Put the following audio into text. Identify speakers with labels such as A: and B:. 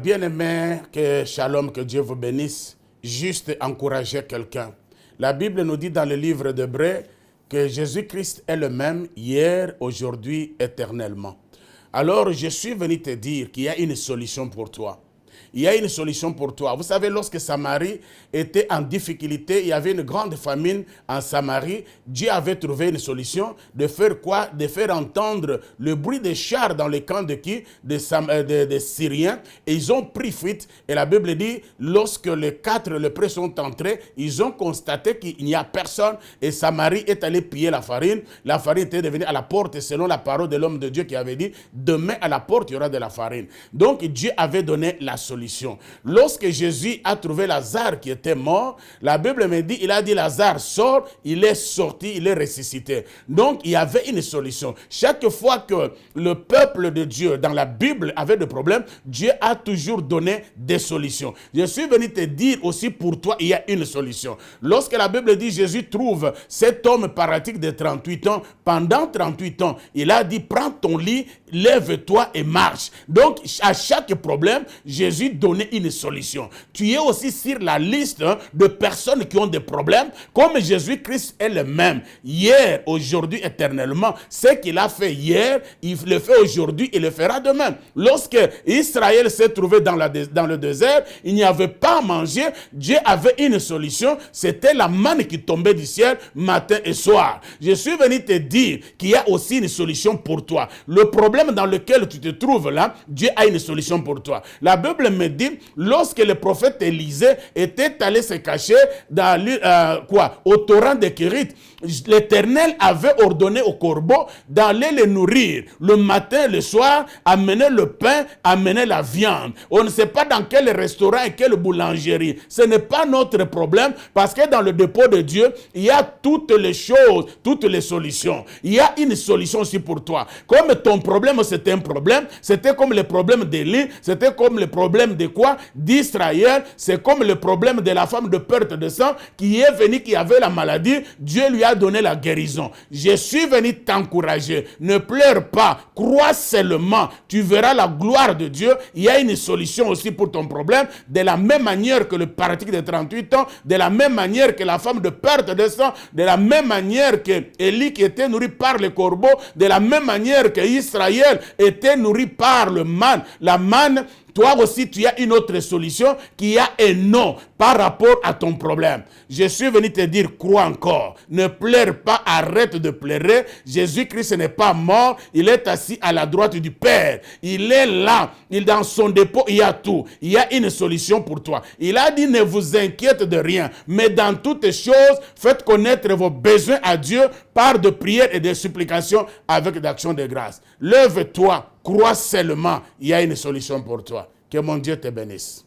A: Bien-aimés, que shalom, que Dieu vous bénisse. Juste encourager quelqu'un. La Bible nous dit dans le livre d'Hébreux que Jésus-Christ est le même hier, aujourd'hui, éternellement. Alors, je suis venu te dire qu'il y a une solution pour toi. Il y a une solution pour toi. Vous savez, lorsque Samarie était en difficulté, il y avait une grande famine en Samarie. Dieu avait trouvé une solution de faire quoi? De faire entendre le bruit des chars dans les camps de qui? Des Syriens. Et ils ont pris fuite. Et la Bible dit, lorsque les 4 lépreux sont entrés, ils ont constaté qu'il n'y a personne. Et Samarie est allée piller la farine. La farine était devenue à la porte, selon la parole de l'homme de Dieu qui avait dit, demain à la porte, il y aura de la farine. Donc Dieu avait donné la solution. Lorsque Jésus a trouvé Lazare qui était mort, la Bible me dit, il a dit Lazare sort, il est sorti, il est ressuscité. Donc il y avait une solution. Chaque fois que le peuple de Dieu dans la Bible avait des problèmes, Dieu a toujours donné des solutions. Je suis venu te dire aussi pour toi, il y a une solution. Lorsque la Bible dit Jésus trouve cet homme paralytique de 38 ans, pendant 38 ans, il a dit prends ton lit, lève-toi et marche. Donc à chaque problème, Jésus donnait une solution. Tu es aussi sur la liste de personnes qui ont des problèmes, comme Jésus-Christ est le même, hier, aujourd'hui, éternellement. Ce qu'il a fait hier, il le fait aujourd'hui, il le fera demain. Lorsque Israël s'est trouvé dans le désert, il n'y avait pas à manger, Dieu avait une solution, c'était la manne qui tombait du ciel matin et soir. Je suis venu te dire qu'il y a aussi une solution pour toi. Le problème dans lequel tu te trouves là, Dieu a une solution pour toi. La Bible me dit, lorsque le prophète Élisée était allé se cacher dans au torrent de Kérit, l'Éternel avait ordonné aux corbeaux d'aller les nourrir. Le matin, le soir, amener le pain, amener la viande. On ne sait pas dans quel restaurant et quelle boulangerie. Ce n'est pas notre problème parce que dans le dépôt de Dieu, il y a toutes les choses, toutes les solutions. Il y a une solution aussi pour toi. Comme ton problème, c'était un problème, c'était comme le problème d'Élie, c'était comme le problème de quoi? D'Israël, c'est comme le problème de la femme de perte de sang qui est venue, qui avait la maladie, Dieu lui a donné la guérison. Je suis venu t'encourager. Ne pleure pas, crois seulement, tu verras la gloire de Dieu. Il y a une solution aussi pour ton problème, de la même manière que le paralytique de 38 ans, de la même manière que la femme de perte de sang, de la même manière que Élie qui était nourri par les corbeaux, de la même manière que Israël était nourri par le manne. La manne, toi aussi, tu as une autre solution qui a un nom par rapport à ton problème. Je suis venu te dire, crois encore. Ne pleure pas, arrête de pleurer. Jésus-Christ n'est pas mort. Il est assis à la droite du Père. Il est là. Dans son dépôt, il y a tout. Il y a une solution pour toi. Il a dit, ne vous inquiétez de rien. Mais dans toutes choses, faites connaître vos besoins à Dieu par de prières et de supplications avec d'action de grâce. Lève-toi. Crois seulement, il y a une solution pour toi. Que mon Dieu te bénisse.